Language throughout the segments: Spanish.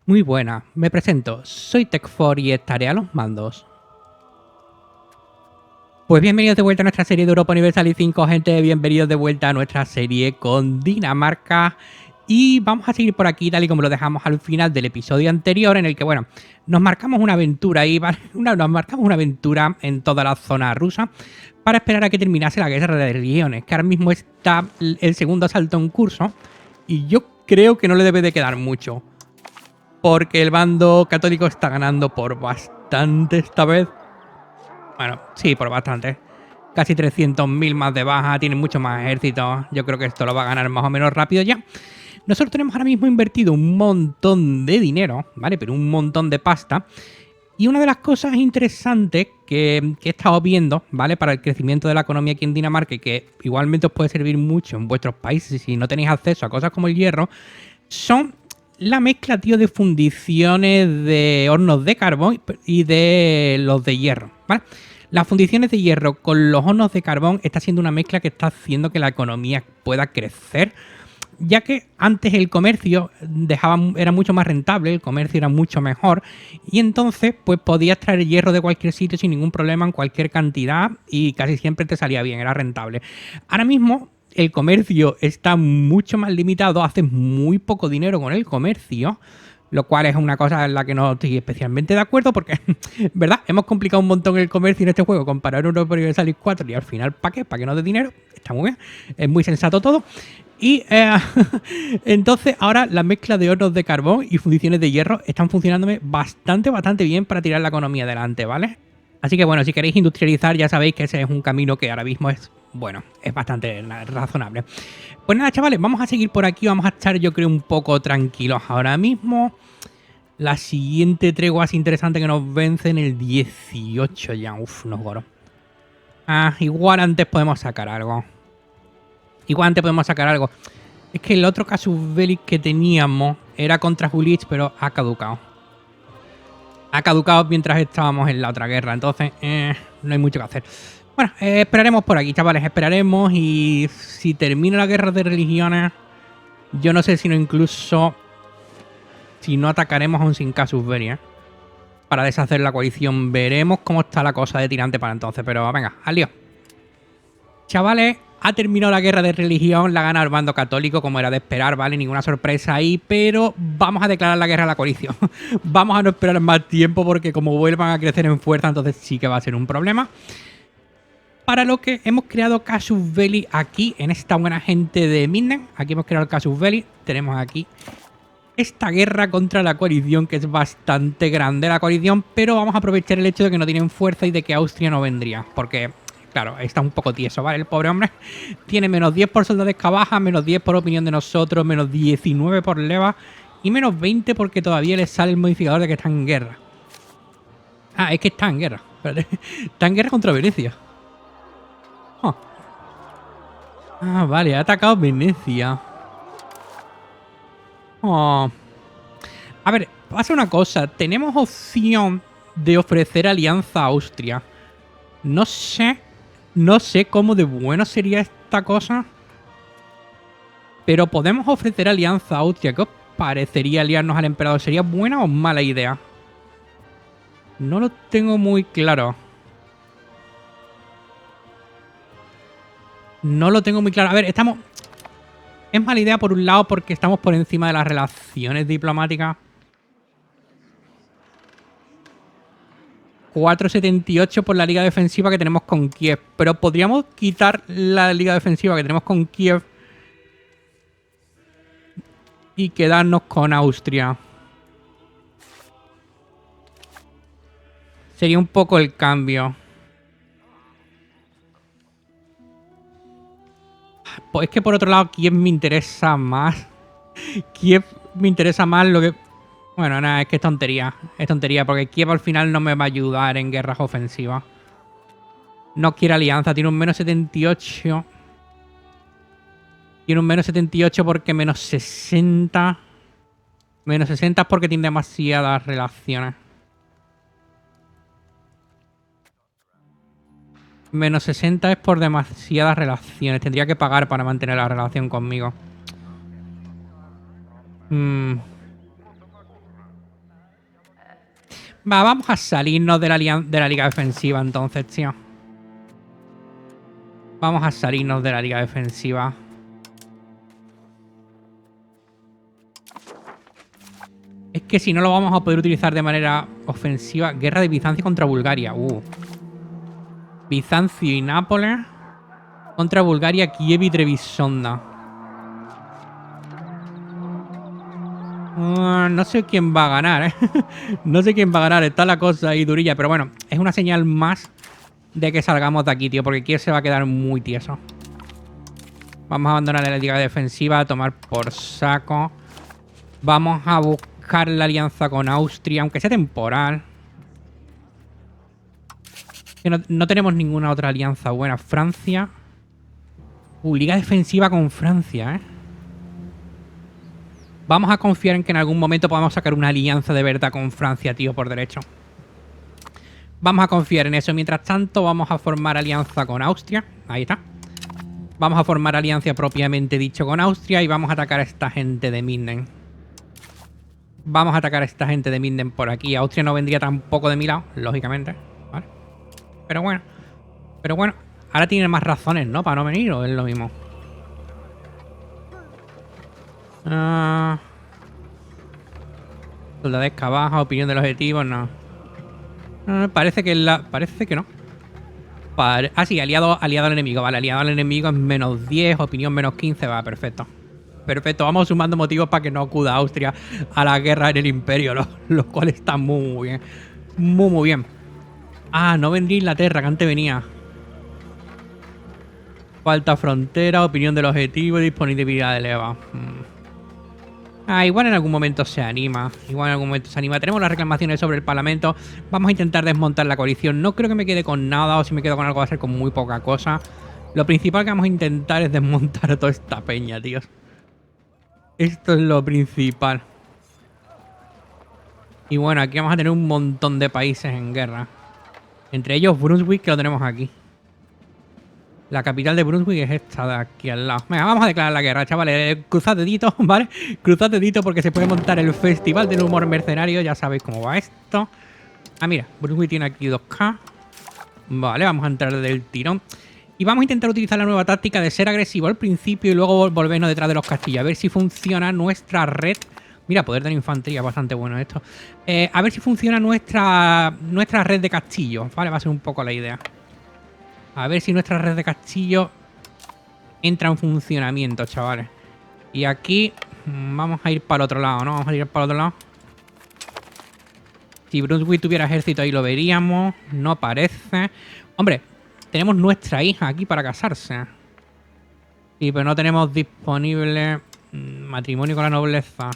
Muy buena, me presento, soy Tech4 y estaré a los mandos. Pues bienvenidos de vuelta a nuestra serie de Europa Universal y 5, gente, bienvenidos de vuelta a nuestra serie con Dinamarca. Y vamos a seguir por aquí tal y como lo dejamos al final del episodio anterior, en el que, bueno, nos marcamos una aventura ahí, ¿vale? Nos marcamos una aventura en toda la zona rusa para esperar a que terminase la guerra de religiones, que ahora mismo está el segundo asalto en curso y yo creo que no le debe de quedar mucho. Porque el bando católico está ganando por bastante esta vez. Bueno, sí, por bastante. Casi 300.000 más de baja, tienen mucho más ejército. Yo creo que esto lo va a ganar más o menos rápido ya. Nosotros tenemos ahora mismo invertido un montón de dinero, ¿vale? Pero un montón de pasta. Y una de las cosas interesantes que he estado viendo, ¿vale? Para el crecimiento de la economía aquí en Dinamarca y que igualmente os puede servir mucho en vuestros países si no tenéis acceso a cosas como el hierro, son la mezcla, tío, de fundiciones de hornos de carbón y de los de hierro, ¿vale? Las fundiciones de hierro con los hornos de carbón está siendo una mezcla que está haciendo que la economía pueda crecer, ya que antes el comercio era mucho más rentable, el comercio era mucho mejor, y entonces pues podías traer hierro de cualquier sitio sin ningún problema, en cualquier cantidad, y casi siempre te salía bien, era rentable. Ahora mismo el comercio está mucho más limitado, haces muy poco dinero con el comercio, lo cual es una cosa en la que no estoy especialmente de acuerdo porque, ¿verdad? Hemos complicado un montón el comercio en este juego, comparar Europa Universalis 4 y al final, ¿para qué? ¿Para que no dé dinero? Está muy bien, es muy sensato todo. Y entonces ahora la mezcla de hornos de carbón y fundiciones de hierro están funcionándome bastante bien para tirar la economía adelante, ¿vale? Así que bueno, si queréis industrializar ya sabéis que ese es un camino que ahora mismo es, bueno, es bastante razonable. Pues nada, chavales, vamos a seguir por aquí, vamos a estar yo creo un poco tranquilos ahora mismo. La siguiente tregua es interesante que nos vence en el 18 ya, uff, nos goro. Ah, igual antes podemos sacar algo. Igual antes podemos sacar algo. Es que el otro Casus Belli que teníamos era contra Julich, pero ha caducado. Ha caducado mientras estábamos en la otra guerra, entonces no hay mucho que hacer. Bueno, esperaremos por aquí, chavales, esperaremos y si termina la guerra de religiones, yo no sé si no incluso, si no atacaremos a un sin Casus Belli, para deshacer la coalición. Veremos cómo está la cosa de tirante para entonces, pero venga, al lío. Chavales, ha terminado la guerra de religión, la gana el bando católico, como era de esperar, ¿vale? Ninguna sorpresa ahí, pero vamos a declarar la guerra a la coalición. Vamos a no esperar más tiempo porque como vuelvan a crecer en fuerza, entonces sí que va a ser un problema. Para lo que hemos creado Casus Belli aquí, en esta buena gente de Minden. Aquí hemos creado el Casus Belli. Tenemos aquí esta guerra contra la coalición, que es bastante grande la coalición, pero vamos a aprovechar el hecho de que no tienen fuerza y de que Austria no vendría, porque claro, está un poco tieso, ¿vale? El pobre hombre tiene menos 10 por soldado de baja, menos 10 por opinión de nosotros, menos 19 por leva y menos 20 porque todavía le sale el modificador de que está en guerra. Ah, es que está en guerra. Espérate. Está en guerra contra Venecia. Oh. Ah, vale, ha atacado Venecia. Oh. A ver, pasa una cosa. Tenemos opción de ofrecer alianza a Austria. No sé cómo de bueno sería esta cosa. Pero podemos ofrecer alianza a Austria. ¿Qué os parecería aliarnos al emperador? ¿Sería buena o mala idea? No lo tengo muy claro. No lo tengo muy claro. A ver, estamos... Es mala idea por un lado porque estamos por encima de las relaciones diplomáticas. 4,78 por la liga defensiva que tenemos con Kiev. Pero podríamos quitar la liga defensiva que tenemos con Kiev y quedarnos con Austria. Sería un poco el cambio. Pues es que por otro lado Kiev me interesa más. Kiev me interesa más lo que... Bueno, nada, es que es tontería. Es tontería porque Kiev al final no me va a ayudar en guerras ofensivas. No quiere alianza, tiene un menos 78. Tiene un menos 78 porque menos 60. Menos 60 es porque tiene demasiadas relaciones. Menos 60 es por demasiadas relaciones. Tendría que pagar para mantener la relación conmigo. Va, vamos a salirnos de la liga defensiva entonces, tío. Vamos a salirnos de la liga defensiva. Es que si no lo vamos a poder utilizar de manera ofensiva. Guerra de Bizancio contra Bulgaria. Bizancio y Nápoles contra Bulgaria, Kiev y Trebisonda. No sé quién va a ganar, ¿eh? No sé quién va a ganar. Está la cosa ahí durilla. Pero bueno, es una señal más de que salgamos de aquí, tío. Porque Kiev se va a quedar muy tieso. Vamos a abandonar la liga defensiva. A tomar por saco. Vamos a buscar la alianza con Austria. Aunque sea temporal. Que no tenemos ninguna otra alianza buena. Francia. Liga defensiva con Francia, ¿eh? Vamos a confiar en que en algún momento podamos sacar una alianza de verdad con Francia, tío, por derecho. Vamos a confiar en eso. Mientras tanto, vamos a formar alianza con Austria. Ahí está. Vamos a formar alianza propiamente dicho con Austria y vamos a atacar a esta gente de Minden. Vamos a atacar a esta gente de Minden por aquí. Austria no vendría tampoco de mi lado, lógicamente. ¿Vale? Pero bueno. Ahora tiene más razones, ¿no? Para no venir, ¿o es lo mismo? Soldadesca baja, opinión del objetivo, no. Parece que no. Sí, aliado al enemigo, vale. Aliado al enemigo es menos 10, opinión menos 15, va, perfecto. Perfecto, vamos sumando motivos para que no acuda Austria a la guerra en el imperio, lo cual está muy bien. Muy bien. No vendría Inglaterra, que antes venía. Falta frontera, opinión del objetivo, disponibilidad de leva. Igual en algún momento se anima. Tenemos las reclamaciones sobre el Parlamento. Vamos a intentar desmontar la coalición. No creo que me quede con nada, o si me quedo con algo va a ser con muy poca cosa. Lo principal que vamos a intentar es desmontar a toda esta peña, tíos. Esto es lo principal. Y bueno, aquí vamos a tener un montón de países en guerra. Entre ellos Brunswick, que lo tenemos aquí. La capital de Brunswick es esta de aquí al lado. Venga, vamos a declarar la guerra, chavales. Cruzad deditos, ¿vale? Cruzad deditos porque se puede montar el festival del humor mercenario. Ya sabéis cómo va esto. Mira, Brunswick tiene aquí 2K. Vale, vamos a entrar del tirón. Y vamos a intentar utilizar la nueva táctica de ser agresivo al principio y luego volvernos detrás de los castillos. A ver si funciona nuestra red. Mira, poder de la infantería, bastante bueno esto. A ver si funciona nuestra red de castillos. Vale, va a ser un poco la idea. A ver si nuestra red de castillo entra en funcionamiento, chavales. Y aquí vamos a ir para el otro lado, ¿no? Vamos a ir para el otro lado. Si Brunswick tuviera ejército ahí lo veríamos. No parece. Hombre, tenemos nuestra hija aquí para casarse. Sí, pero no tenemos disponible matrimonio con la nobleza.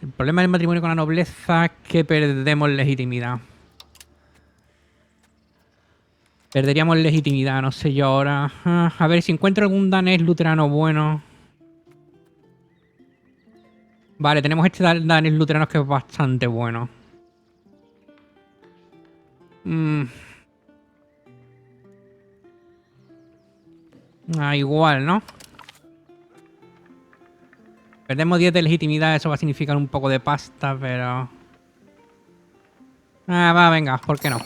El problema del matrimonio con la nobleza es que perdemos legitimidad. Perderíamos legitimidad, no sé yo ahora. A ver si encuentro algún danés luterano bueno. Vale, tenemos este danés luterano que es bastante bueno. Igual, ¿no? Perdemos 10 de legitimidad, eso va a significar un poco de pasta, pero... va, venga, ¿por qué no?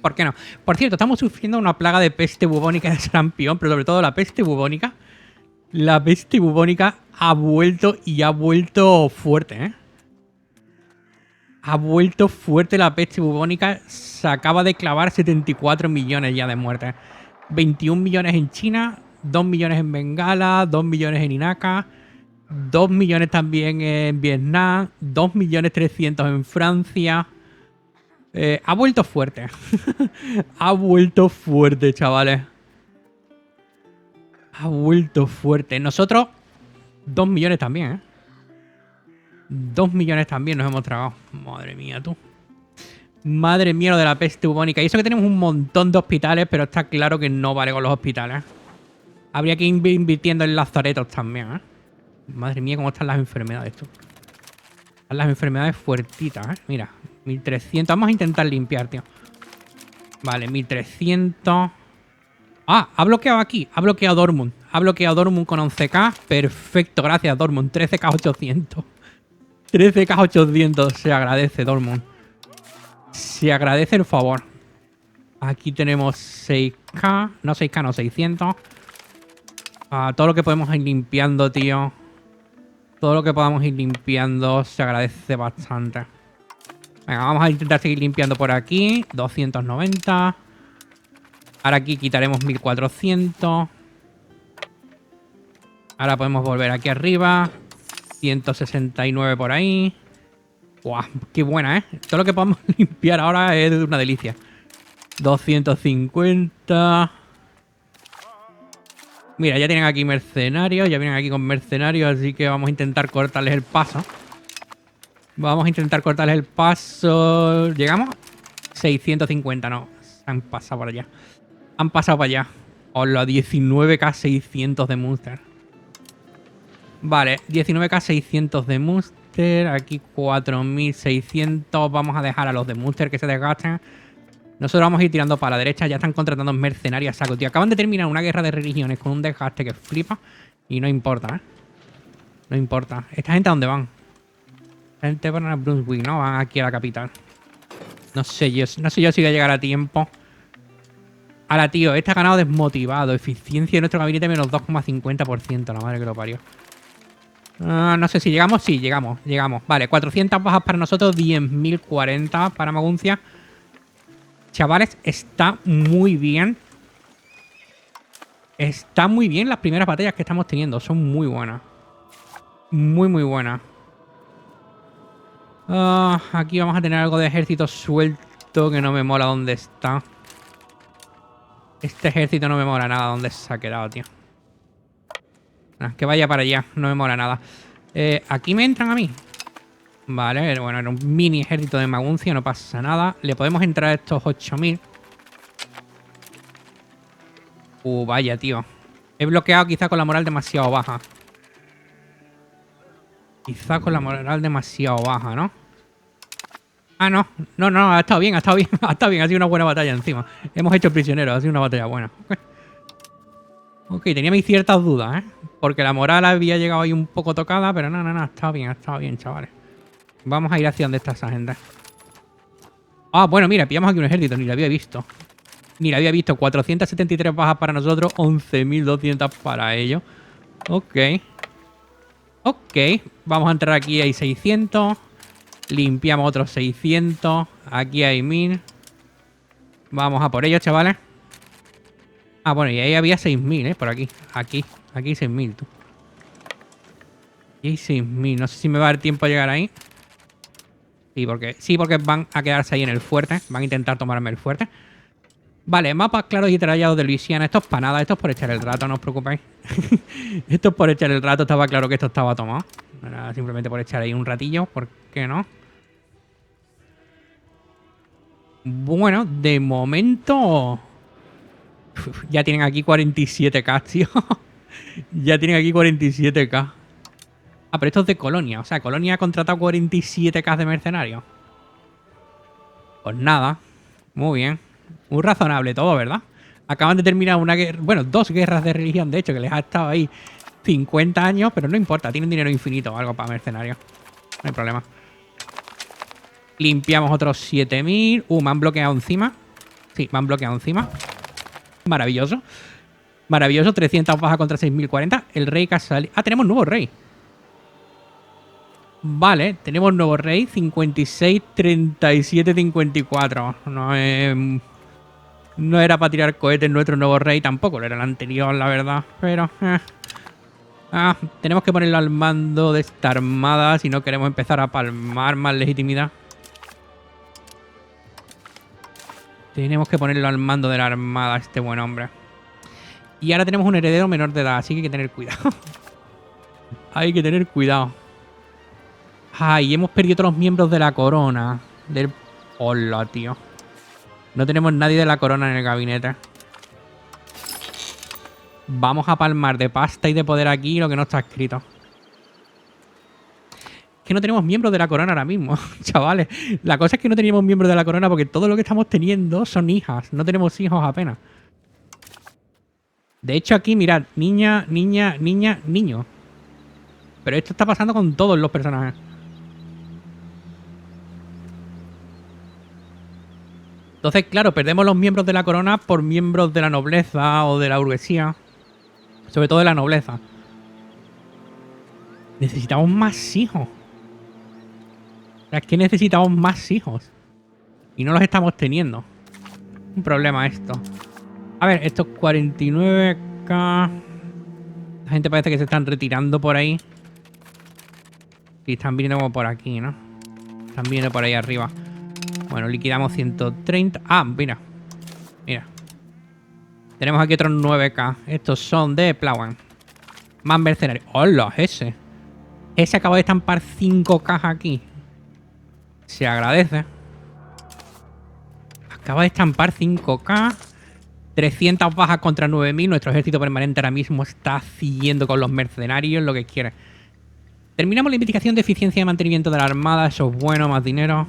¿Por qué no? Por cierto, estamos sufriendo una plaga de peste bubónica de sarampión, pero sobre todo la peste bubónica. La peste bubónica ha vuelto y ha vuelto fuerte, ¿eh? Ha vuelto fuerte la peste bubónica. Se acaba de clavar 74 millones ya de muertes. 21 millones en China, 2 millones en Bengala, 2 millones en Inaka, 2 millones también en Vietnam, 2.300.000 en Francia. Ha vuelto fuerte. Ha vuelto fuerte, chavales. Ha vuelto fuerte. Nosotros, 2 millones también, ¿eh? 2 millones también nos hemos tragado. Madre mía, tú. Madre mía, lo de la peste bubónica. Y eso que tenemos un montón de hospitales, pero está claro que no vale con los hospitales. Habría que ir invirtiendo en lazaretos también, ¿eh? Madre mía, cómo están las enfermedades, tú. Están las enfermedades fuertitas, ¿eh? Mira, 1300. Vamos a intentar limpiar, tío. Vale, 1300. Ha bloqueado aquí. Ha bloqueado Dortmund. Ha bloqueado Dortmund con 11k. Perfecto, gracias, Dortmund. 13k 800. 13.800. Se agradece, Dortmund. Se agradece el favor. Aquí tenemos 6K. No 6K, no 600. Todo lo que podemos ir limpiando, tío. Todo lo que podamos ir limpiando se agradece bastante. Venga, vamos a intentar seguir limpiando por aquí. 290. Ahora aquí quitaremos 1400. Ahora podemos volver aquí arriba. 169 por ahí. ¡Guau! ¡Qué buena, eh! Todo lo que podamos limpiar ahora es una delicia. 250. Mira, ya tienen aquí mercenarios. Ya vienen aquí con mercenarios. Así que vamos a intentar cortarles el paso. Vamos a intentar cortarles el paso. ¿Llegamos? 650, no. Se han pasado por allá. Han pasado para allá. Hola, 19k 600 de Munster. Vale, 19k 600 de Munster. Aquí 4600. Vamos a dejar a los de Munster que se desgasten. Nosotros vamos a ir tirando para la derecha. Ya están contratando mercenarios a saco, tío. Acaban de terminar una guerra de religiones con un desgaste que flipa. Y no importa, ¿eh? No importa. ¿Esta gente a dónde van? Esta gente van a Brunswick, ¿no? Van aquí a la capital. No sé yo si voy a llegar a tiempo. Ahora, tío, este ha ganado desmotivado. Eficiencia de nuestro gabinete menos 2,50%. La madre que lo parió. No sé si llegamos. Sí, llegamos. Vale, 400 bajas para nosotros. 10.040 para Maguncia. Chavales, está muy bien. Está muy bien las primeras batallas que estamos teniendo. Son muy buenas. Muy, muy buenas. Aquí vamos a tener algo de ejército suelto que no me mola dónde está. Este ejército no me mola nada dónde se ha quedado, tío. Que vaya para allá, no me mola nada. Aquí me entran a mí. Vale, bueno, era un mini ejército de Maguncia, no pasa nada. Le podemos entrar a estos 8000. Vaya, tío. He bloqueado quizá con la moral demasiado baja. Quizá con la moral demasiado baja, ¿no? No. No, ha estado bien, ha estado bien. Ha estado bien, ha sido una buena batalla encima. Hemos hecho prisioneros, ha sido una batalla buena. Ok, tenía mis ciertas dudas, ¿eh? Porque la moral había llegado ahí un poco tocada, pero no, ha estado bien, chavales. Vamos a ir hacia donde está esa gente. Bueno, mira, pillamos aquí un ejército, ni lo había visto. 473 bajas para nosotros, 11.200 para ellos. Ok. Vamos a entrar aquí, hay 600. Limpiamos otros 600. Aquí hay 1000. Vamos a por ellos, chavales. Bueno, y ahí había 6.000, por aquí. Aquí hay 6.000, tú. Aquí hay 6.000. No sé si me va a dar tiempo a llegar ahí. Sí, porque van a quedarse ahí en el fuerte. Van a intentar tomarme el fuerte. Vale, mapas claros y detallados de Luisiana. Esto es para nada, esto es por echar el rato, no os preocupéis. Esto es por echar el rato, estaba claro que esto estaba tomado. Era simplemente por echar ahí un ratillo, ¿por qué no? Bueno, de momento... ya tienen aquí 47k, tío. Ya tienen aquí 47k. Pero esto es de Colonia. O sea, Colonia ha contratado 47k de mercenarios. Pues nada. Muy bien. Muy razonable todo, ¿verdad? Acaban de terminar una guerra... Bueno, 2 guerras de religión, de hecho, que les ha estado ahí 50 años, pero no importa. Tienen dinero infinito o algo para mercenarios. No hay problema. Limpiamos otros 7000. Me han bloqueado encima. Sí, me han bloqueado encima. Maravilloso. Maravilloso. 300 bajas contra 6040. El rey que ha salido... tenemos nuevo rey. Vale, tenemos nuevo rey. 56, 37, 54. No era para tirar cohetes nuestro nuevo rey tampoco. Lo era el anterior, la verdad. Pero... tenemos que ponerlo al mando de esta armada si no queremos empezar a palmar más legitimidad. Tenemos que ponerlo al mando de la armada, este buen hombre. Y ahora tenemos un heredero menor de edad, así que hay que tener cuidado. Hay que tener cuidado. Y hemos perdido todos los miembros de la corona. Hola, tío. No tenemos nadie de la corona en el gabinete. Vamos a palmar de pasta y de poder aquí lo que no está escrito. Es que no tenemos miembros de la corona ahora mismo, chavales. La cosa es que no teníamos miembros de la corona porque todo lo que estamos teniendo son hijas. No tenemos hijos apenas. De hecho aquí, mirad. Niña, niño. Pero esto está pasando con todos los personajes. Entonces, claro, perdemos los miembros de la corona por miembros de la nobleza o de la burguesía. Sobre todo de la nobleza. Necesitamos más hijos. O sea, es que necesitamos más hijos. Y no los estamos teniendo. Un problema esto. A ver, estos 49k... La gente parece que se están retirando por ahí. Y están viniendo como por aquí, ¿no? Están viniendo por ahí arriba. Bueno, liquidamos 130. Ah, mira. Mira. Tenemos aquí otros 9k. Estos son de Plawan. Más mercenarios. ¡Hola! Ese. Ese acaba de estampar 5k aquí. Se agradece. Acaba de estampar 5k. 300 bajas contra 9000. Nuestro ejército permanente ahora mismo está siguiendo con los mercenarios lo que quiere. Terminamos la investigación de eficiencia de mantenimiento de la armada. Eso es bueno, más dinero.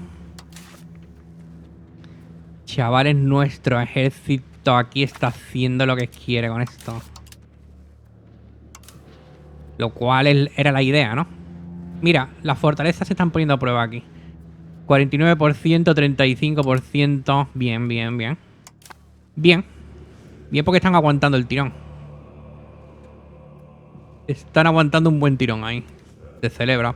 Chavales, nuestro ejército aquí está haciendo lo que quiere con esto. Lo cual era la idea, ¿no? Mira, las fortalezas se están poniendo a prueba aquí. 49%, 35%. Bien, bien, bien. Bien. Bien porque están aguantando el tirón. Están aguantando un buen tirón ahí. Se celebra.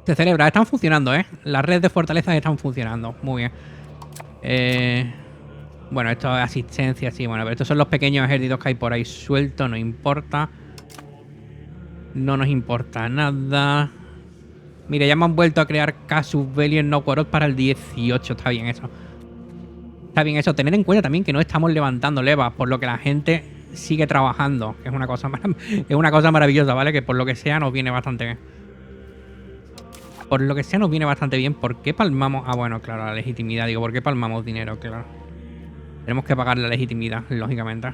Se celebra. Están funcionando, ¿eh? Las redes de fortalezas están funcionando. Muy bien. Bueno, esto es asistencia, sí. Bueno, pero estos son los pequeños ejércitos que hay por ahí sueltos. No importa. No nos importa nada. Mira, ya me han vuelto a crear Casus Belli en Novgorod para el 18. Está bien eso. Está bien eso. Tened en cuenta también que no estamos levantando levas, por lo que la gente sigue trabajando. Que es una cosa maravillosa, ¿vale? Que por lo que sea nos viene bastante bien. Por lo que sea nos viene bastante bien. ¿Por qué palmamos? Ah, bueno, claro, la legitimidad. Digo, ¿por qué palmamos dinero? Claro. Tenemos que pagar la legitimidad, lógicamente.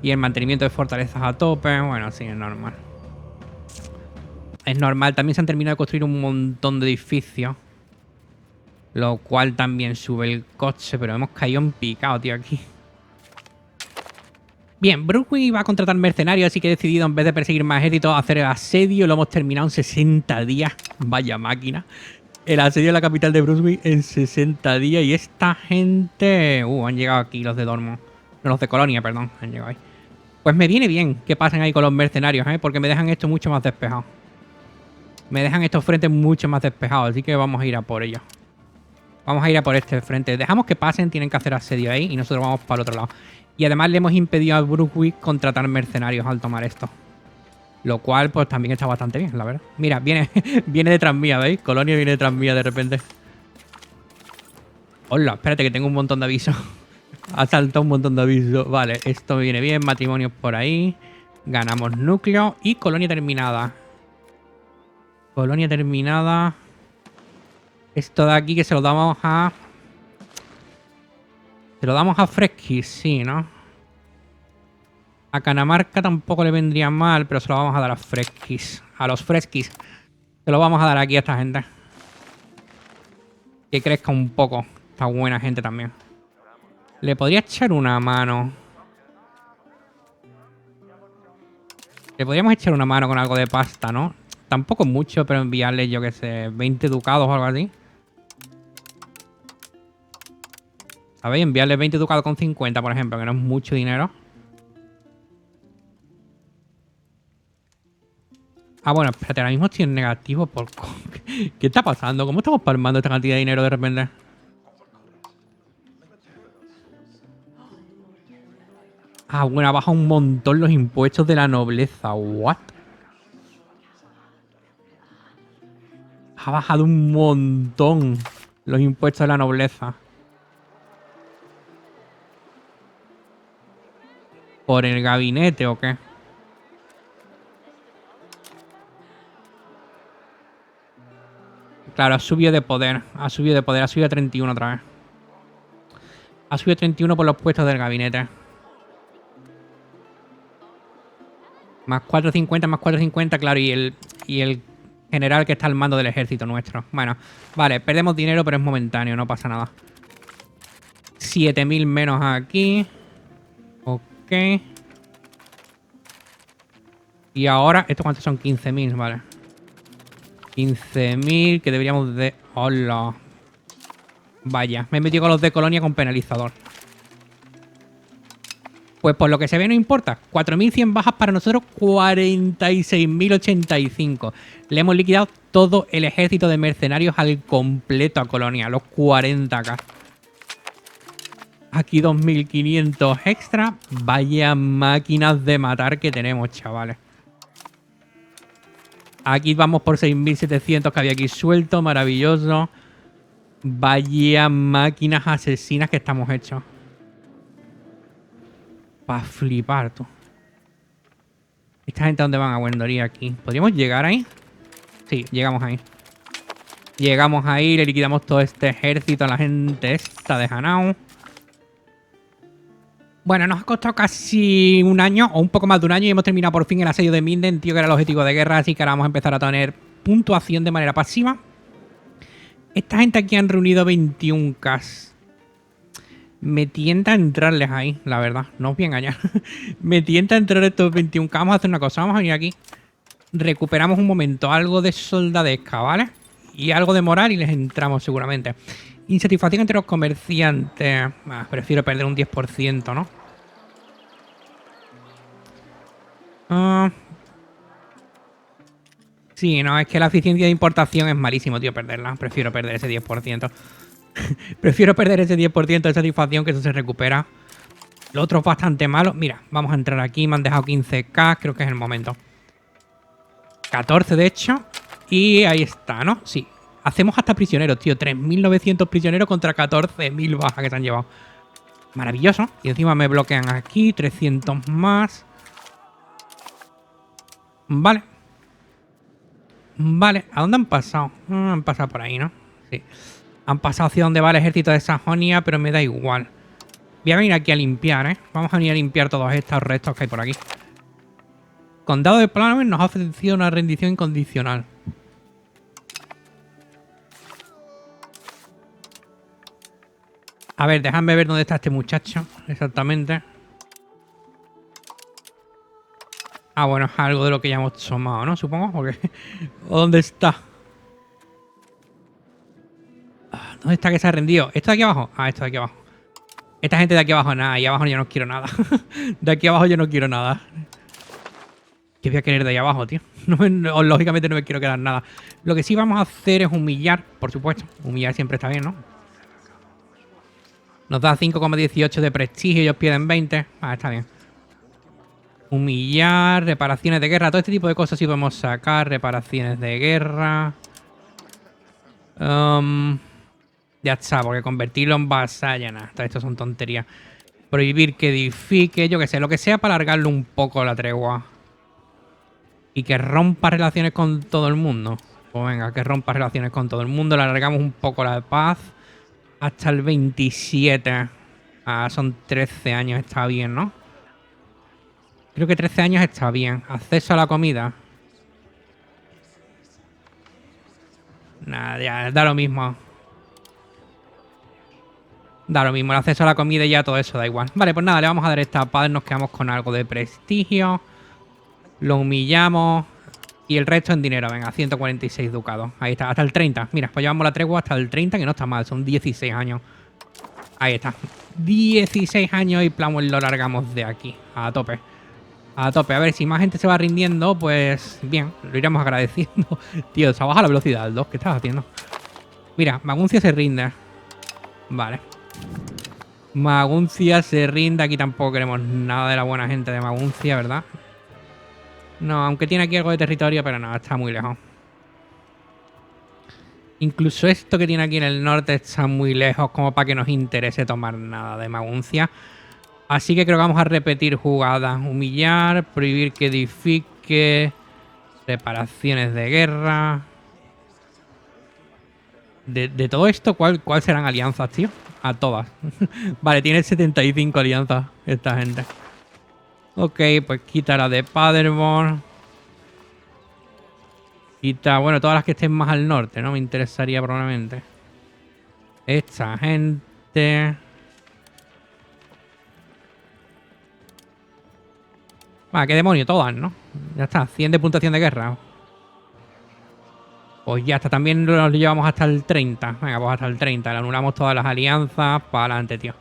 Y el mantenimiento de fortalezas a tope. Bueno, sí, es normal. Es normal. También se han terminado de construir un montón de edificios. Lo cual también sube el coche. Pero hemos caído en picado, tío, aquí. Bien, Brunswick va a contratar mercenarios, así que he decidido, en vez de perseguir más ejércitos, hacer el asedio. Lo hemos terminado en 60 días. Vaya máquina. El asedio de la capital de Brunswick en 60 días. Y esta gente... han llegado aquí los de Dortmund. No, los de Colonia, perdón. Han llegado ahí. Pues me viene bien que pasen ahí con los mercenarios, ¿eh? Porque me dejan esto mucho más despejado. Me dejan estos frentes mucho más despejados. Así que vamos a ir a por ellos. Vamos a ir a por este frente. Dejamos que pasen, tienen que hacer asedio ahí. Y nosotros vamos para el otro lado. Y además le hemos impedido a Brunswick contratar mercenarios al tomar esto. Lo cual, pues también está bastante bien, la verdad. Mira, viene detrás mía, ¿veis? Colonia viene detrás mía de repente. Hola, espérate que tengo un montón de avisos. Ha saltado un montón de avisos. Vale, esto me viene bien. Matrimonios por ahí. Ganamos núcleo. Y colonia terminada. Colonia terminada. Esto de aquí que se lo damos a... Se lo damos a Freskis, sí, ¿no? A Canamarca tampoco le vendría mal, pero se lo vamos a dar a Freskis. A los Freskis. Se lo vamos a dar aquí a esta gente. Que crezca un poco. Esta buena gente también. Le podría echar una mano. Le podríamos echar una mano con algo de pasta, ¿no? Tampoco mucho, pero enviarle, yo qué sé, 20 ducados o algo así. ¿Sabéis? Enviarle 20 ducados con 50, por ejemplo, que no es mucho dinero. Ah, bueno, espérate, ahora mismo estoy en negativo por... ¿Qué está pasando? ¿Cómo estamos palmando esta cantidad de dinero de repente? Ah, bueno, ha bajado un montón los impuestos de la nobleza. ¿What? Ha bajado un montón los impuestos de la nobleza. ¿Por el gabinete o qué? Claro, ha subido de poder. Ha subido de poder. Ha subido a 31 otra vez. Ha subido a 31 por los puestos del gabinete. Más 450, más 450, claro. Y el general que está al mando del ejército nuestro. Bueno, vale, perdemos dinero, pero es momentáneo, no pasa nada. 7000 menos aquí. Ok. Y ahora, ¿esto cuántos son? 15.000, vale. 15.000 que deberíamos de... ¡Hola! Vaya, me he metido con los de Colonia con penalizador. Pues por lo que se ve no importa. 4.100 bajas para nosotros, 46.085. Le hemos liquidado todo el ejército de mercenarios al completo a Colonia, los 40k. Aquí 2.500 extra. Vaya máquinas de matar que tenemos, chavales. Aquí vamos por 6.700 que había aquí suelto. Maravilloso. Vaya máquinas asesinas que estamos hechos. Pa' flipar, tú. ¿Esta gente dónde van? A Wendoría aquí. ¿Podríamos llegar ahí? Sí, llegamos ahí. Llegamos ahí, le liquidamos todo este ejército a la gente esta de Hanau. Bueno, nos ha costado casi un año, o un poco más de un año, y hemos terminado por fin el asedio de Minden, tío, que era el objetivo de guerra, así que ahora vamos a empezar a tener puntuación de manera pasiva. Esta gente aquí han reunido 21k. Me tienta entrarles ahí, la verdad. No os voy a engañar. Me tienta entrar estos 21k. Vamos a hacer una cosa. Vamos a venir aquí. Recuperamos un momento algo de soldadesca, ¿vale? Y algo de moral y les entramos seguramente. Insatisfacción entre los comerciantes. Prefiero perder un 10%, ¿no? Sí, no, es que la eficiencia de importación es malísimo, tío, perderla. Prefiero perder ese 10%. Prefiero perder ese 10% de satisfacción, que eso se recupera. Lo otro es bastante malo. Mira, vamos a entrar aquí. Me han dejado 15k. Creo que es el momento. 14, de hecho. Y ahí está, ¿no? Sí. Hacemos hasta prisioneros, tío. 3.900 prisioneros contra 14.000 bajas que se han llevado. Maravilloso. Y encima me bloquean aquí. 300 más. Vale. Vale. ¿A dónde han pasado? Han pasado por ahí, ¿no? Sí. Han pasado hacia donde va el ejército de Sajonia, pero me da igual. Voy a venir aquí a limpiar, ¿eh? Vamos a venir a limpiar todos estos restos que hay por aquí. Condado de Planover nos ha ofrecido una rendición incondicional. A ver, déjame ver dónde está este muchacho. Exactamente. Ah, bueno, es algo de lo que ya hemos tomado, ¿no? Supongo. Porque... ¿O dónde está? ¿Dónde está que se ha rendido? ¿Esto de aquí abajo? Ah, esto de aquí abajo. Esta gente de aquí abajo, nada. Ahí abajo yo no quiero nada. De aquí abajo yo no quiero nada. ¿Qué voy a querer de ahí abajo, tío? No, lógicamente no me quiero quedar nada. Lo que sí vamos a hacer es humillar, por supuesto. Humillar siempre está bien, ¿no? Nos da 5,18 de prestigio, ellos pierden 20. Ah, está bien. Humillar, reparaciones de guerra, todo este tipo de cosas sí podemos sacar. Reparaciones de guerra. Ya está, porque convertirlo en vasalla, nada. Esto son tonterías. Prohibir que edifique, yo qué sé, lo que sea para alargarle un poco la tregua. Y que rompa relaciones con todo el mundo. Pues venga, que rompa relaciones con todo el mundo. Le alargamos un poco la paz. Hasta el 27. Ah, son 13 años, está bien, ¿no? Creo que 13 años está bien. Acceso a la comida. Nada, ya, da lo mismo. Da lo mismo, el acceso a la comida y ya todo eso da igual. Vale, pues nada, le vamos a dar esta paz. Nos quedamos con algo de prestigio. Lo humillamos. Y el resto en dinero, venga, 146 ducados. Ahí está, hasta el 30. Mira, pues llevamos la tregua hasta el 30, que no está mal, son 16 años. Ahí está. 16 años y plamo lo largamos de aquí. A tope. A tope. A ver, si más gente se va rindiendo, pues bien, lo iremos agradeciendo. Tío, se baja la velocidad del 2. ¿Qué estás haciendo? Mira, Maguncia se rinde. Vale. Maguncia se rinde. Aquí tampoco queremos nada de la buena gente de Maguncia, ¿verdad? No, aunque tiene aquí algo de territorio, pero no, está muy lejos. Incluso esto que tiene aquí en el norte está muy lejos como para que nos interese tomar nada de Maguncia. Así que creo que vamos a repetir jugadas. Humillar, prohibir que edifique, reparaciones de guerra. De todo esto, ¿cuál serán alianzas, tío? A todas. Vale, tiene 75 alianzas esta gente. Ok, pues quita la de Paderborn. Quita, bueno, todas las que estén más al norte, ¿no? Me interesaría probablemente. Esta gente. Qué demonio, todas, ¿no? Ya está, 100 de puntuación de guerra. Pues ya está, también lo llevamos hasta el 30. Venga, pues hasta el 30. Le anulamos todas las alianzas. Para adelante, tío.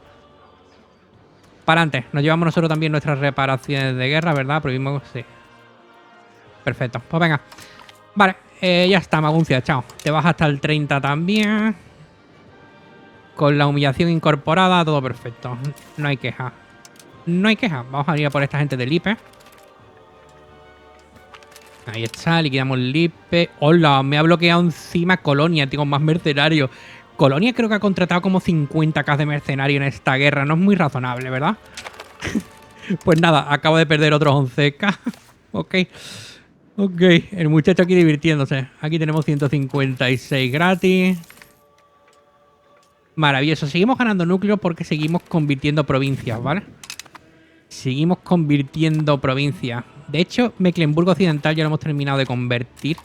Para adelante. Nos llevamos nosotros también nuestras reparaciones de guerra, ¿verdad? Prohibimos... Sí. Perfecto. Pues venga. Vale, ya está, Maguncia, chao. Te vas hasta el 30 también. Con la humillación incorporada, todo perfecto. No hay queja. No hay queja. Vamos a ir a por esta gente de Lipe. Ahí está, liquidamos Lipe. Hola, me ha bloqueado encima Colonia, tengo más mercenarios. Colonia creo que ha contratado como 50k de mercenario en esta guerra. No es muy razonable, ¿verdad? Pues nada, acabo de perder otros 11k. Ok. Ok, el muchacho aquí divirtiéndose. Aquí tenemos 156 gratis. Maravilloso. Seguimos ganando núcleos porque seguimos convirtiendo provincias, ¿vale? Seguimos convirtiendo provincias. De hecho, Mecklenburgo Occidental ya lo hemos terminado de convertir.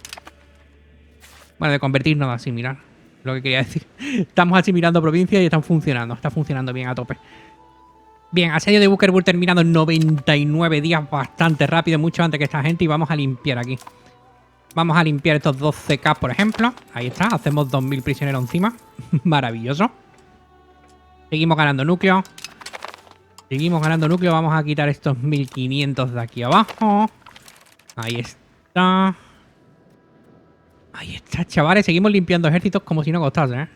Bueno, de convertir no, de asimilar. Lo que quería decir. Estamos asimilando provincias y están funcionando. Está funcionando bien a tope. Bien, asedio de Buckerburg terminado en 99 días. Bastante rápido, mucho antes que esta gente. Y vamos a limpiar aquí. Vamos a limpiar estos 12k, por ejemplo. Ahí está, hacemos 2000 prisioneros encima. Maravilloso. Seguimos ganando núcleo. Seguimos ganando núcleo. Vamos a quitar estos 1500 de aquí abajo. Ahí está. Ahí está, chavales. Seguimos limpiando ejércitos como si no costase, ¿eh?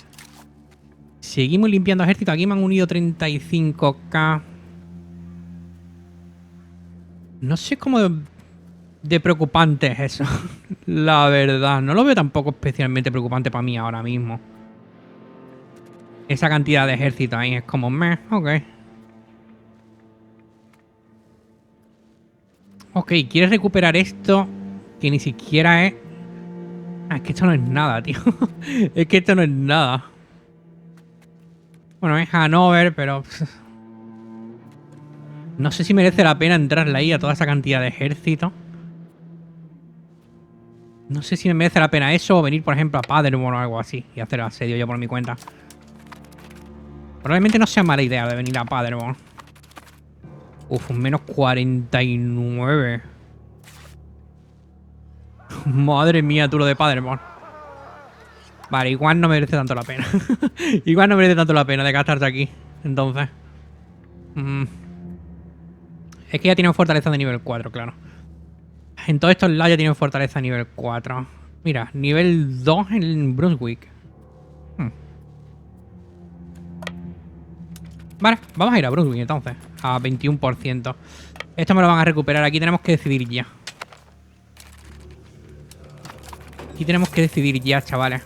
Seguimos limpiando ejércitos. Aquí me han unido 35k. No sé cómo de preocupante es eso. La verdad. No lo veo tampoco especialmente preocupante para mí ahora mismo. Esa cantidad de ejércitos ahí es como meh. Ok. Ok, ¿quieres recuperar esto? Que ni siquiera es... Ah, es que esto no es nada, tío. Es que esto no es nada. Bueno, es Hanover, pero... No sé si merece la pena entrarle ahí a toda esa cantidad de ejército. No sé si me merece la pena eso o venir, por ejemplo, a Paderborn o algo así. Y hacer asedio yo por mi cuenta. Probablemente no sea mala idea de venir a Paderborn. Uf, un menos 49. Madre mía, tú lo de Paderborn. Vale, igual no merece tanto la pena. Igual no merece tanto la pena de gastarse aquí. Entonces. Es que ya tienen fortaleza de nivel 4, claro. En todos estos lados ya tienen fortaleza de nivel 4. Mira, nivel 2 en Brunswick. Vale, vamos a ir a Brunswick entonces. A 21%. Esto me lo van a recuperar. Aquí tenemos que decidir ya. Aquí tenemos que decidir ya, chavales.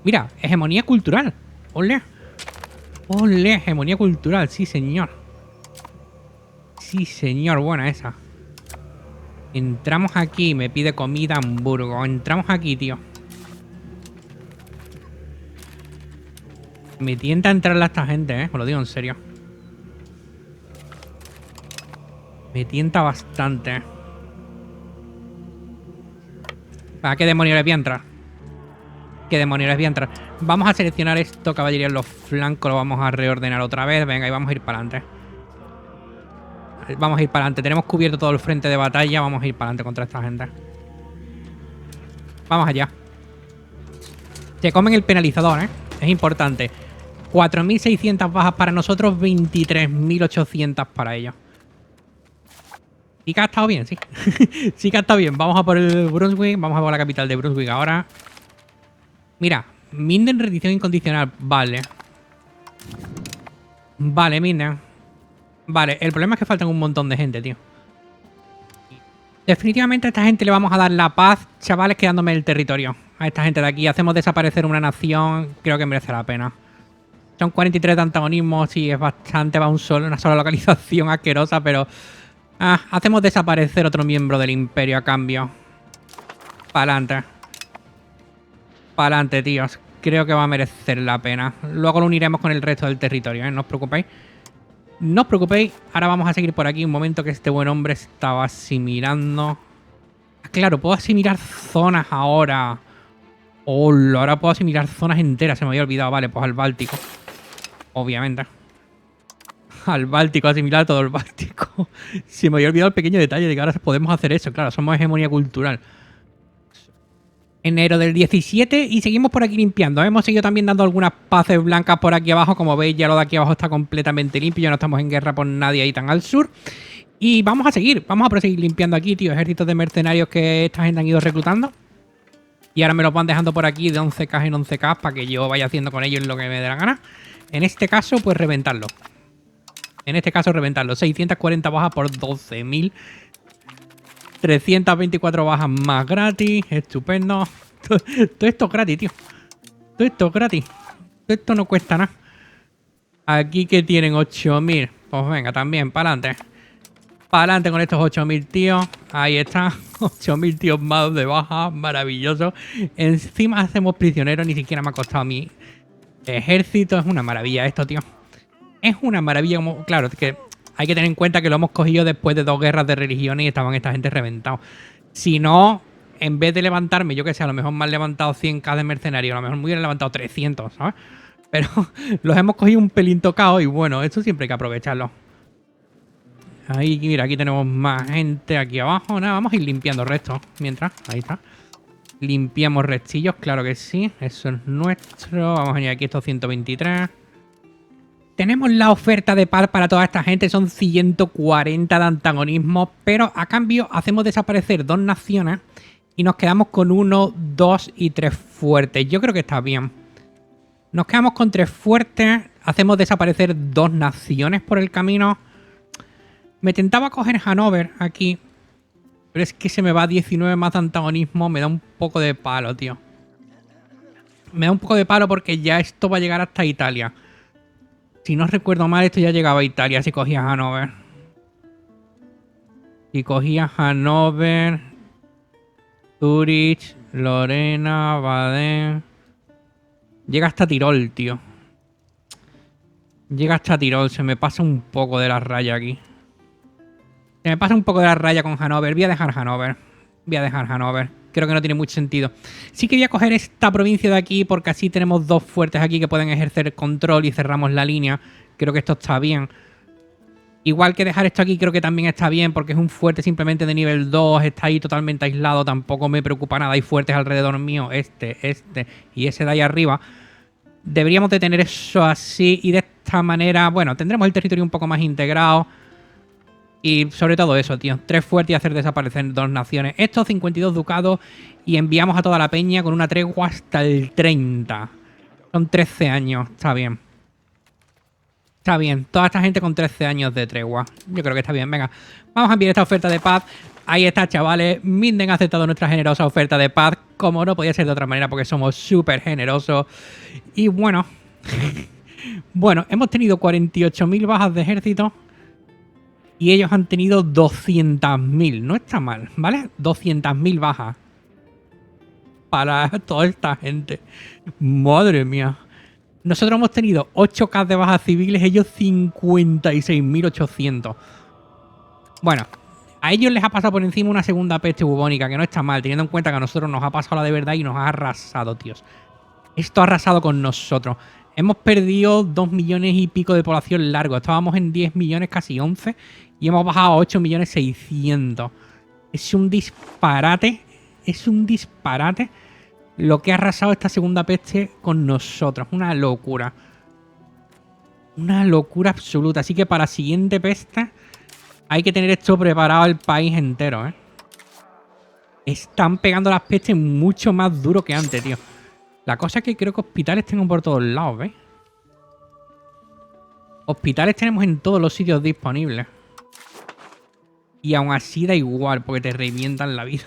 Mira, hegemonía cultural. Ole. Ole, hegemonía cultural. Sí, señor. Sí, señor. Buena esa. Entramos aquí. Me pide comida Hamburgo. Entramos aquí, tío. Me tienta entrarle a esta gente, os lo digo en serio. Me tienta bastante. ¿Para qué demonios les voy a entrar? ¿Qué demonios les voy a entrar? Vamos a seleccionar esto, caballería en los flancos. Lo vamos a reordenar otra vez. Venga, y vamos a ir para adelante. Vamos a ir para adelante. Tenemos cubierto todo el frente de batalla. Vamos a ir para adelante contra esta gente. Vamos allá. Se comen el penalizador, ¿eh? Es importante. 4.600 bajas para nosotros, 23.800 para ellos. Sí que ha estado bien, sí. Sí que ha estado bien. Vamos a por el Brunswick. Vamos a por la capital de Brunswick ahora. Mira, Minden rendición incondicional. Vale. Vale, Minden. Vale, el problema es que faltan un montón de gente, tío. Definitivamente a esta gente le vamos a dar la paz, chavales, quedándome el territorio. A esta gente de aquí. Hacemos desaparecer una nación. Creo que merece la pena. Son 43 de antagonismo. Sí, es bastante para una sola localización asquerosa, pero... hacemos desaparecer otro miembro del imperio a cambio. Pa'lante. Pa'lante, tíos. Creo que va a merecer la pena. Luego lo uniremos con el resto del territorio, ¿eh? No os preocupéis. No os preocupéis. Ahora vamos a seguir por aquí un momento que este buen hombre estaba asimilando. Claro, puedo asimilar zonas ahora. Hola, ahora puedo asimilar zonas enteras. Se me había olvidado. Vale, pues al Báltico. Obviamente. Al Báltico, asimilar todo el Báltico. Se me había olvidado el pequeño detalle de que ahora podemos hacer eso. Claro, somos hegemonía cultural. Enero del 17 y seguimos por aquí limpiando. Hemos seguido también dando algunas paces blancas por aquí abajo. Como veis, ya lo de aquí abajo está completamente limpio. Ya no estamos en guerra por nadie ahí tan al sur. Y vamos a seguir, vamos a proseguir limpiando aquí, tío. Ejércitos de mercenarios que esta gente han ido reclutando. Y ahora me los van dejando por aquí de 11k en 11k para que yo vaya haciendo con ellos lo que me dé la gana. En este caso, pues reventarlo. En este caso, reventarlo. 640 bajas por 12.000. 324 bajas más gratis. Estupendo. Todo esto es gratis, tío. Todo esto es gratis. Todo esto no cuesta nada. Aquí que tienen 8.000. Pues venga, también, para adelante. Para adelante con estos 8.000 tíos. Ahí está. 8.000 tíos más de baja. Maravilloso. Encima hacemos prisioneros. Ni siquiera me ha costado mi ejército. Es una maravilla esto, tío. Es una maravilla. Como, claro, es que hay que tener en cuenta que lo hemos cogido después de 2 guerras de religiones y estaban esta gente reventados. Si no, en vez de levantarme, yo que sé, a lo mejor me han levantado 100k de mercenarios. A lo mejor me hubieran levantado 300, ¿sabes? Pero los hemos cogido un pelín tocado y bueno, esto siempre hay que aprovecharlo. Ahí, mira, aquí tenemos más gente aquí abajo. Nada, vamos a ir limpiando restos mientras. Ahí está. Limpiamos restillos, claro que sí. Eso es nuestro. Vamos a añadir aquí estos 123. Tenemos la oferta de paz para toda esta gente. Son 140 de antagonismo. Pero a cambio hacemos desaparecer 2 naciones. Y nos quedamos con 1, 2 y 3 fuertes. Yo creo que está bien. Nos quedamos con 3 fuertes. Hacemos desaparecer 2 naciones por el camino. Me tentaba coger Hanover aquí. Pero es que se me va 19 más de antagonismo. Me da un poco de palo, tío. Me da un poco de palo porque ya esto va a llegar hasta Italia. Si no recuerdo mal, esto ya llegaba a Italia si cogía Hanover. Si cogía Hanover, Zurich, Lorena, Baden. Llega hasta Tirol, tío. Llega hasta Tirol. Se me pasa un poco de la raya aquí. Se me pasa un poco de la raya con Hanover. Voy a dejar Hanover. Voy a dejar Hanover. Creo que no tiene mucho sentido. Sí que voy a coger esta provincia de aquí porque así tenemos 2 fuertes aquí que pueden ejercer control y cerramos la línea. Creo que esto está bien. Igual que dejar esto aquí creo que también está bien porque es un fuerte simplemente de nivel 2. Está ahí totalmente aislado. Tampoco me preocupa nada. Hay fuertes alrededor mío. Este y ese de ahí arriba. Deberíamos de tener eso así y de esta manera, bueno, tendremos el territorio un poco más integrado. Y sobre todo eso, tío. 3 fuertes y hacer desaparecer 2 naciones. Estos 52 ducados y enviamos a toda la peña con una tregua hasta el 30. Son 13 años. Está bien. Está bien. Toda esta gente con 13 años de tregua. Yo creo que está bien. Venga, vamos a enviar esta oferta de paz. Ahí está, chavales. Minden ha aceptado nuestra generosa oferta de paz. Como no podía ser de otra manera porque somos súper generosos. Y bueno. Bueno, hemos tenido 48.000 bajas de ejército. Y ellos han tenido 200.000. No está mal, ¿vale? 200.000 bajas. Para toda esta gente. Madre mía. Nosotros hemos tenido 8k de bajas civiles. Ellos 56.800. Bueno, a ellos les ha pasado por encima una segunda peste bubónica. Que no está mal, teniendo en cuenta que a nosotros nos ha pasado la de verdad y nos ha arrasado, tíos. Esto ha arrasado con nosotros. Hemos perdido 2 millones y pico de población largo. Estábamos en 10 millones, casi 11. Y hemos bajado a 8.600.000. Es un disparate. Es un disparate lo que ha arrasado esta segunda peste con nosotros. Una locura. Una locura absoluta. Así que para la siguiente peste hay que tener esto preparado el país entero, ¿eh? Están pegando las pestes mucho más duro que antes, tío. La cosa es que creo que hospitales tengo por todos lados, ¿veis? Hospitales tenemos en todos los sitios disponibles. Y aún así da igual, porque te revientan la vida.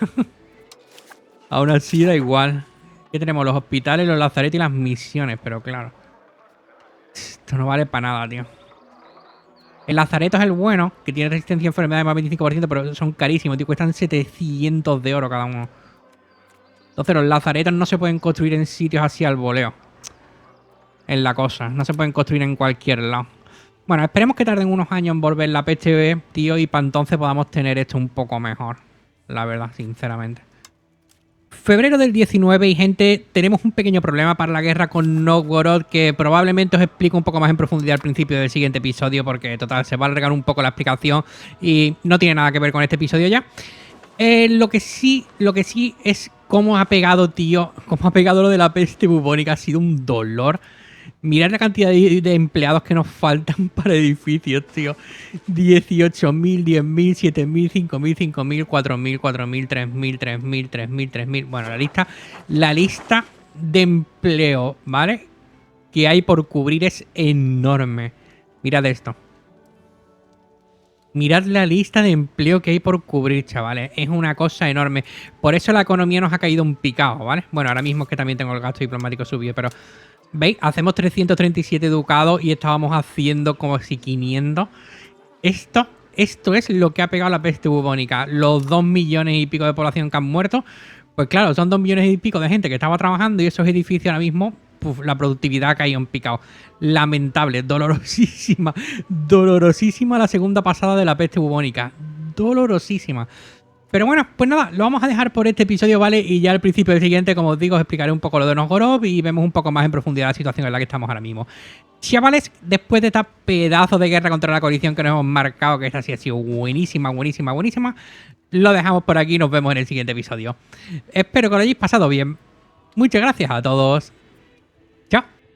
Aún así da igual. Aquí tenemos los hospitales, los lazaretos y las misiones, pero claro. Esto no vale para nada, tío. El lazareto es el bueno, que tiene resistencia a enfermedades más 25%, pero son carísimos, tío. Cuestan 700 de oro cada uno. Entonces los lazaretos no se pueden construir en sitios así al voleo. Es la cosa. No se pueden construir en cualquier lado. Bueno, esperemos que tarden unos años en volver la PHB, tío, y para entonces podamos tener esto un poco mejor. La verdad, sinceramente. Febrero del 19 y gente, tenemos un pequeño problema para la guerra con Novgorod que probablemente os explico un poco más en profundidad al principio del siguiente episodio porque total se va a alargar un poco la explicación y no tiene nada que ver con este episodio ya. Lo que sí es cómo ha pegado, tío. Cómo ha pegado lo de la peste bubónica. Ha sido un dolor. Mirad la cantidad de empleados que nos faltan para edificios, tío. 18.000, 10.000, 7.000, 5.000, 5.000, 4.000, 4.000, 3.000, 3.000, 3.000, 3.000. Bueno, la lista de empleo, ¿vale? Que hay por cubrir es enorme. Mirad esto. Mirad la lista de empleo que hay por cubrir, chavales. Es una cosa enorme. Por eso la economía nos ha caído un picado, ¿vale? Bueno, ahora mismo es que también tengo el gasto diplomático subido, pero... ¿Veis? Hacemos 337 ducados y estábamos haciendo como si 500. Esto es lo que ha pegado la peste bubónica. Los 2 millones y pico de población que han muerto. Pues claro, son 2 millones y pico de gente que estaba trabajando y esos edificios ahora mismo, la productividad ha caído en picado. Lamentable, dolorosísima. Dolorosísima la segunda pasada de la peste bubónica. Dolorosísima. Pero bueno, pues nada, lo vamos a dejar por este episodio, ¿vale? Y ya al principio del siguiente, como os digo, os explicaré un poco lo de Novgorod y vemos un poco más en profundidad la situación en la que estamos ahora mismo. Chavales, después de esta pedazo de guerra contra la coalición que nos hemos marcado, que esta sí ha sido buenísima, buenísima, buenísima, lo dejamos por aquí y nos vemos en el siguiente episodio. Espero que lo hayáis pasado bien. Muchas gracias a todos. Chao.